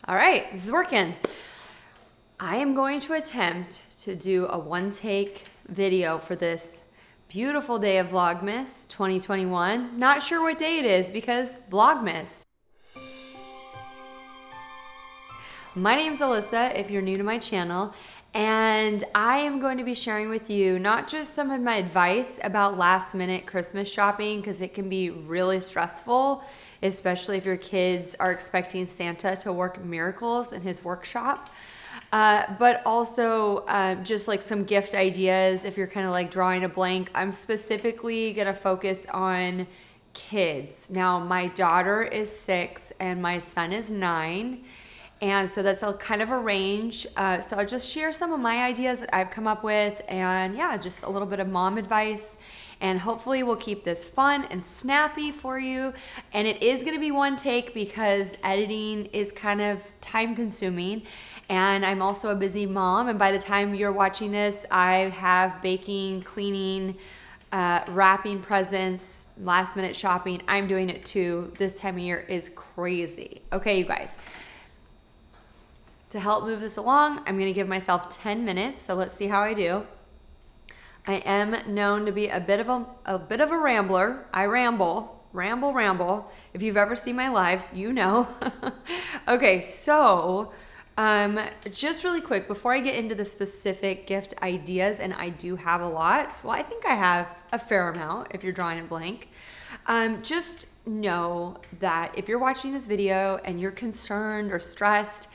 All right, this is working. I am going to attempt to do a one-take video for this beautiful day of Vlogmas 2021. Not sure what day it is because Vlogmas. My name's Alyssa, if you're new to my channel, and I am going to be sharing with you not just some of my advice about last-minute Christmas shopping, because it can be really stressful, especially if your kids are expecting Santa to work miracles in his workshop, but also just like some gift ideas if you're kind of like drawing a blank. I'm specifically going to focus on kids. Now, my daughter is 6 and my son is 9. And so that's a kind of a range. So I'll just share some of my ideas that I've come up with, and yeah, just a little bit of mom advice. And hopefully we'll keep this fun and snappy for you. And it is gonna be one take because editing is kind of time consuming. And I'm also a busy mom. And by the time you're watching this, I have baking, cleaning, wrapping presents, last minute shopping. I'm doing it too. This time of year is crazy. Okay, you guys. To help move this along, I'm going to give myself 10 minutes, so let's see how I do. I am known to be a bit of a rambler. I ramble. If you've ever seen my lives, you know. Okay, so just really quick, before I get into the specific gift ideas, and I do have a lot. Well, I think I have a fair amount if you're drawing a blank. Just know that if you're watching this video and you're concerned or stressed,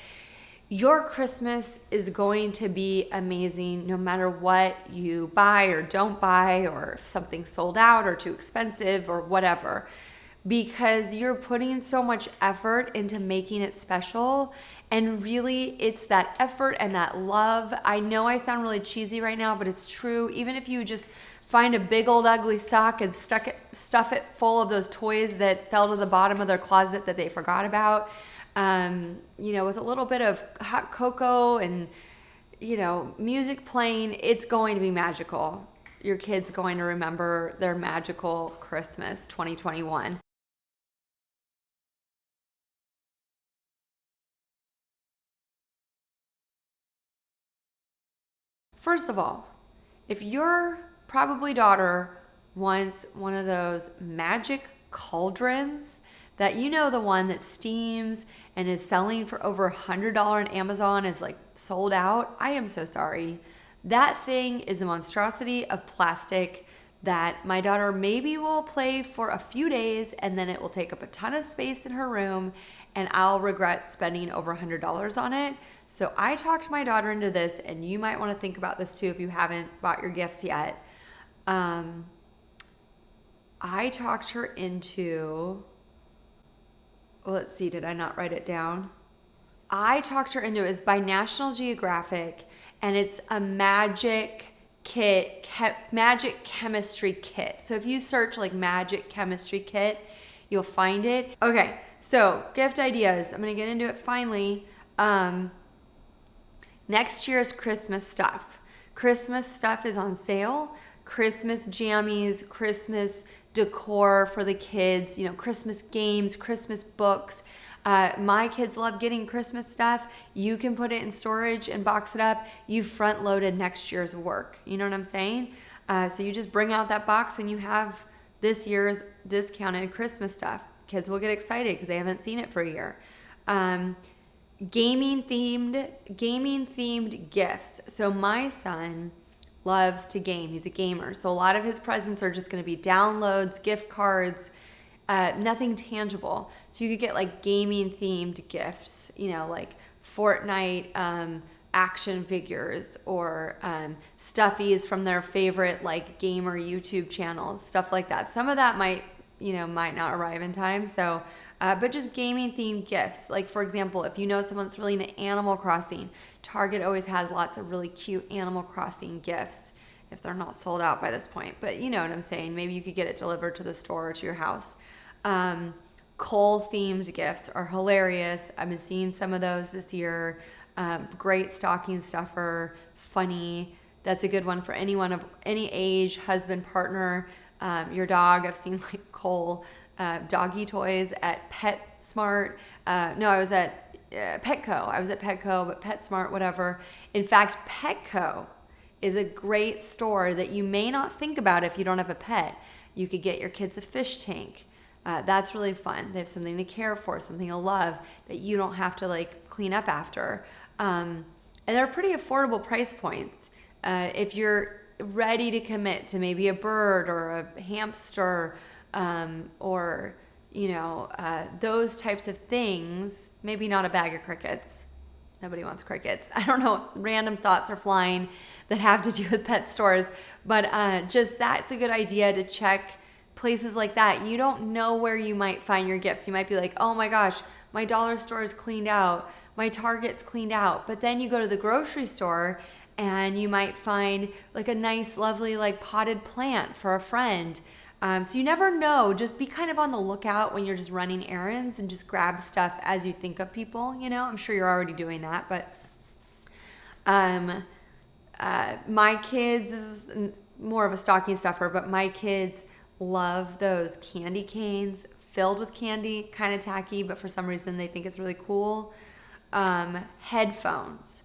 your Christmas is going to be amazing no matter what you buy or don't buy, or if something's sold out or too expensive or whatever, because you're putting so much effort into making it special. And really, it's that effort and that love. I know I sound really cheesy right now, but it's true. Even if you just find a big old ugly sock and stuff it full of those toys that fell to the bottom of their closet that they forgot about, you know, with a little bit of hot cocoa and, you know, music playing, it's going to be magical. Your kid's going to remember their magical Christmas 2021. First of all, if your probably daughter wants one of those magic cauldrons, that, you know, the one that steams and is selling for over $100 on Amazon is like sold out, I am so sorry. That thing is a monstrosity of plastic that my daughter maybe will play for a few days, and then it will take up a ton of space in her room, and I'll regret spending over $100 on it. So I talked my daughter into this, and you might want to think about this too if you haven't bought your gifts yet. I talked her into... Well, let's see, did I not write it down? I talked her into it. It's by National Geographic, and it's a magic kit, magic chemistry kit. So if you search like magic chemistry kit, you'll find it. Okay, so gift ideas. I'm gonna get into it finally. Next year's Christmas stuff. Christmas stuff is on sale. Christmas jammies, Christmas decor for the kids, you know, Christmas games, Christmas books. My kids love getting Christmas stuff. You can put it in storage and box it up. You front loaded next year's work. You know what I'm saying? So you just bring out that box and you have this year's discounted Christmas stuff. Kids will get excited because they haven't seen it for a year. Gaming themed gifts. So my son loves to game. He's a gamer. So a lot of his presents are just going to be downloads, gift cards, nothing tangible. So you could get like gaming themed gifts, you know, like Fortnite action figures, or stuffies from their favorite like gamer YouTube channels, stuff like that. Some of that might not arrive in time. So, but just gaming themed gifts. Like, for example, if you know someone that's really into Animal Crossing, Target always has lots of really cute Animal Crossing gifts if they're not sold out by this point. But you know what I'm saying. Maybe you could get it delivered to the store or to your house. Coal themed gifts are hilarious. I've been seeing some of those this year. Great stocking stuffer, funny. That's a good one for anyone of any age, husband, partner, your dog. I've seen like coal doggy toys at PetSmart. No, I was at Petco. I was at Petco, but PetSmart, whatever. In fact, Petco is a great store that you may not think about if you don't have a pet. You could get your kids a fish tank. That's really fun. They have something to care for, something to love that you don't have to like clean up after. And they're pretty affordable price points. If you're ready to commit to maybe a bird or a hamster, or those types of things, maybe not a bag of crickets. Nobody wants crickets. I don't know, random thoughts are flying that have to do with pet stores, but just that's a good idea to check places like that. You don't know where you might find your gifts. You might be like, oh my gosh, my dollar store is cleaned out, my Target's cleaned out, but then you go to the grocery store and you might find like a nice, lovely like potted plant for a friend. So you never know. Just be kind of on the lookout when you're just running errands and just grab stuff as you think of people. I'm sure you're already doing that, but my kids, this is more of a stocking stuffer, but my kids love those candy canes filled with candy, kind of tacky, but for some reason they think it's really cool. Headphones.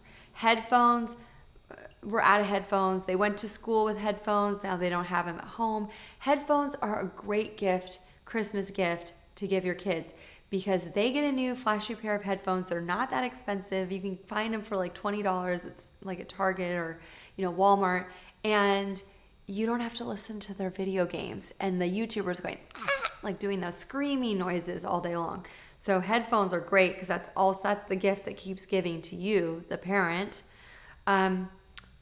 We're out of headphones. They went to school with headphones. Now they don't have them at home. Headphones are a great gift, Christmas gift to give your kids because they get a new flashy pair of headphones. They're not that expensive. You can find them for like $20. It's like at Target or Walmart, and you don't have to listen to their video games and the YouTubers going like doing those screaming noises all day long. So headphones are great because that's the gift that keeps giving to you, the parent.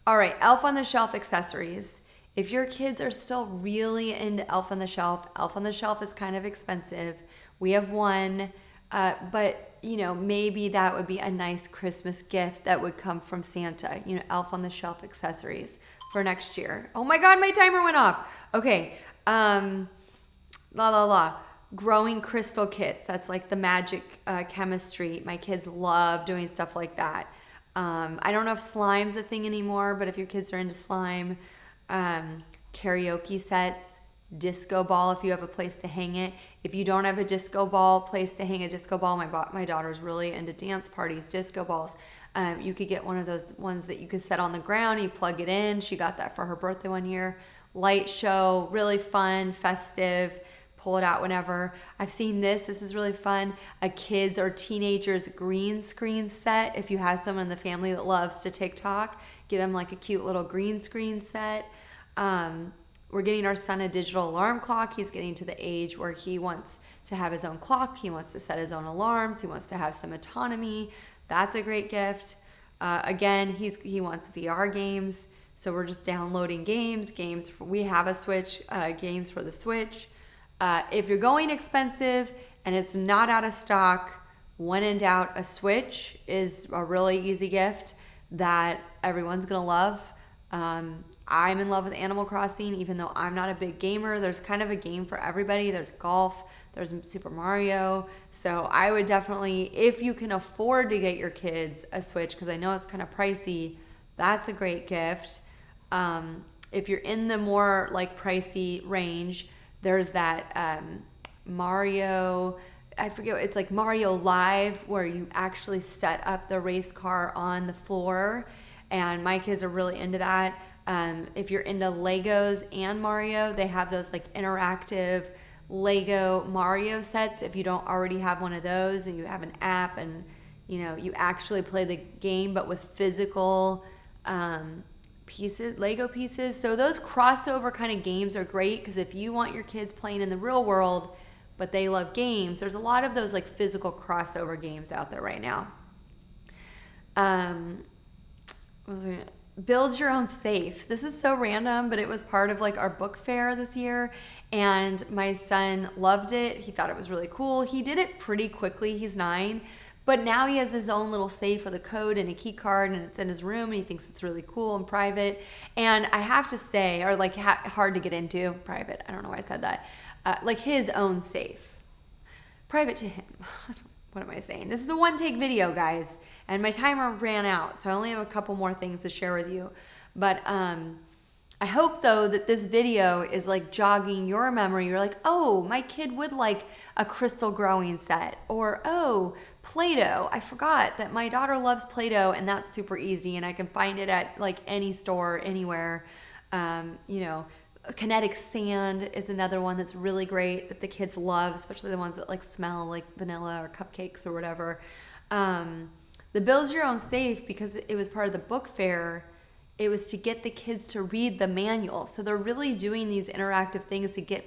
All right, Elf on the Shelf accessories. If your kids are still really into Elf on the Shelf is kind of expensive. We have one, but maybe that would be a nice Christmas gift that would come from Santa. Elf on the Shelf accessories for next year. Oh my God, my timer went off. Okay, growing crystal kits. That's like the magic chemistry. My kids love doing stuff like that. I don't know if slime's a thing anymore, but if your kids are into slime, karaoke sets, disco ball if you have a place to hang it. If you don't have a disco ball place to hang a disco ball, my daughter's really into dance parties, disco balls. You could get one of those ones that you could set on the ground, you plug it in. She got that for her birthday one year. Light show, really fun, festive. Pull it out whenever. I've seen this is really fun. A kids or teenagers green screen set. If you have someone in the family that loves to TikTok, get them like a cute little green screen set. We're getting our son a digital alarm clock. He's getting to the age where he wants to have his own clock. He wants to set his own alarms. He wants to have some autonomy. That's a great gift. Again, he wants VR games. So we're just downloading games. We have a Switch, games for the Switch. If you're going expensive and it's not out of stock, when in doubt, a Switch is a really easy gift that everyone's going to love. I'm in love with Animal Crossing, even though I'm not a big gamer. There's kind of a game for everybody. There's golf, there's Super Mario. So I would definitely, if you can afford to get your kids a Switch, because I know it's kind of pricey, that's a great gift. If you're in the more like pricey range, there's that Mario, I forget, it's like Mario Live, where you actually set up the race car on the floor, and my kids are really into that. If you're into Legos and Mario, they have those like interactive Lego Mario sets. If you don't already have one of those and you have an app and you actually play the game but with physical pieces, Lego pieces. So those crossover kind of games are great because if you want your kids playing in the real world but they love games, there's a lot of those like physical crossover games out there right now. Build your own safe. This is so random, but it was part of like our book fair this year, and my son loved it. He thought it was really cool. He did it pretty quickly. He's 9. But now he has his own little safe with a code and a key card, and it's in his room, and he thinks it's really cool and private. And I have to say, or like hard to get into, private, I don't know why I said that, like his own safe. Private to him. What am I saying? This is a one-take video, guys, and my timer ran out, so I only have a couple more things to share with you. But I hope, though, that this video is like jogging your memory. You're like, oh, my kid would like a crystal growing set, or oh, Play-Doh. I forgot that my daughter loves Play-Doh, and that's super easy, and I can find it at like any store, anywhere. You know, kinetic sand is another one that's really great that the kids love, especially the ones that like smell like vanilla or cupcakes or whatever. The Build Your Own Safe, because it was part of the book fair, it was to get the kids to read the manual. So they're really doing these interactive things to get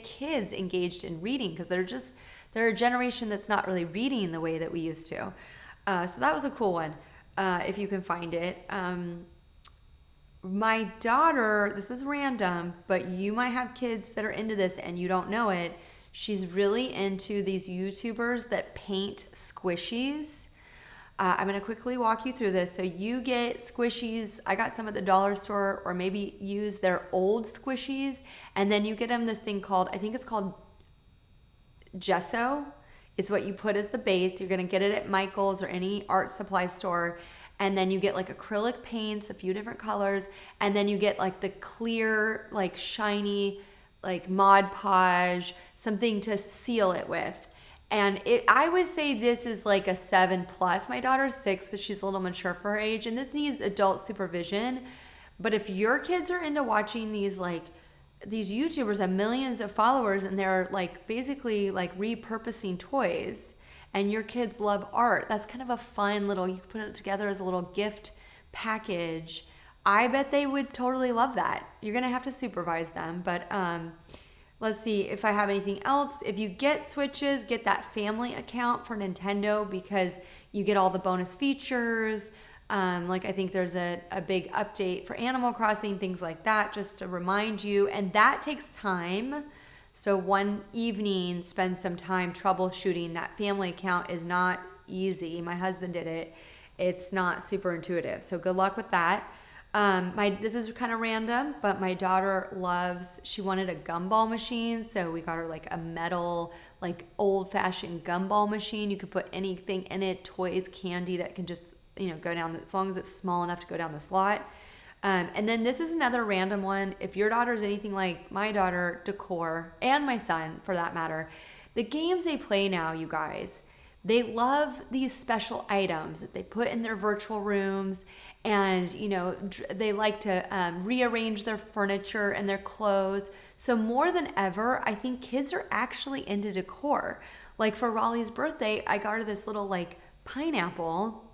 kids engaged in reading, because they're a generation that's not really reading the way that we used to. So that was a cool one, if you can find it. My daughter, this is random, but you might have kids that are into this and you don't know it. She's really into these YouTubers that paint squishies. I'm going to quickly walk you through this. So you get squishies. I got some at the dollar store, or maybe use their old squishies. And then you get them this thing called, I think it's called gesso. It's what you put as the base. You're going to get it at Michael's or any art supply store. And then you get like acrylic paints, a few different colors. And then you get like the clear, like shiny, like Mod Podge, something to seal it with. And I would say this is like a 7+. My daughter's 6, but she's a little mature for her age, and this needs adult supervision. But if your kids are into watching these YouTubers have millions of followers, and they're like basically like repurposing toys, and your kids love art, that's kind of a fun little, you can put it together as a little gift package. I bet they would totally love that. You're gonna have to supervise them, but let's see if I have anything else. If you get Switches, get that family account for Nintendo, because you get all the bonus features. Like I think there's a big update for Animal Crossing, things like that, just to remind you. And that takes time. So one evening, spend some time troubleshooting. That family account is not easy. My husband did it. It's not super intuitive. So good luck with that. This is kind of random, but my daughter she wanted a gumball machine, so we got her like a metal, like old-fashioned gumball machine. You could put anything in it, toys, candy, that can just, go down, as long as it's small enough to go down the slot. And then this is another random one. If your daughter's anything like my daughter, decor, and my son for that matter, the games they play now, you guys, they love these special items that they put in their virtual rooms. And, they like to rearrange their furniture and their clothes. So more than ever, I think kids are actually into decor. Like for Raleigh's birthday, I got her this little like pineapple.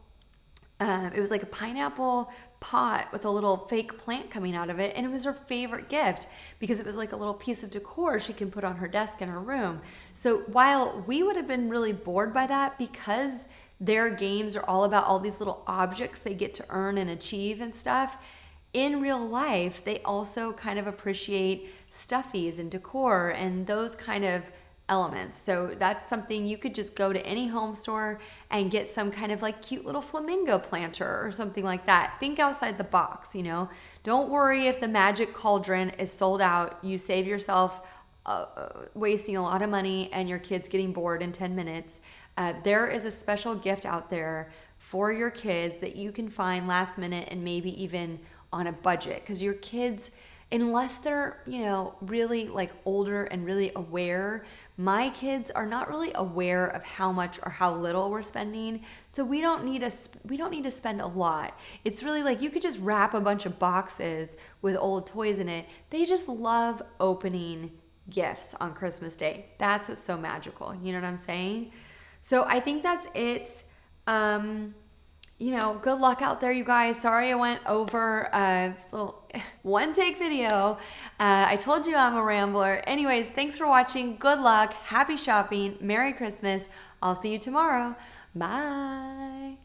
It was like a pineapple pot with a little fake plant coming out of it. And it was her favorite gift because it was like a little piece of decor she can put on her desk in her room. So while we would have been really bored by that, because their games are all about all these little objects they get to earn and achieve and stuff, in real life, they also kind of appreciate stuffies and decor and those kind of elements. So that's something you could just go to any home store and get some kind of like cute little flamingo planter or something like that. Think outside the box, Don't worry if the magic cauldron is sold out. You save yourself wasting a lot of money and your kids getting bored in 10 minutes. There is a special gift out there for your kids that you can find last minute and maybe even on a budget, because your kids, unless they're, really like older and really aware, my kids are not really aware of how much or how little we're spending. So we don't need to spend a lot. It's really like you could just wrap a bunch of boxes with old toys in it. They just love opening gifts on Christmas Day. That's what's so magical. You know what I'm saying? So I think that's it. Good luck out there, you guys. Sorry I went over a little one-take video. I told you I'm a rambler. Anyways, thanks for watching. Good luck. Happy shopping. Merry Christmas. I'll see you tomorrow. Bye.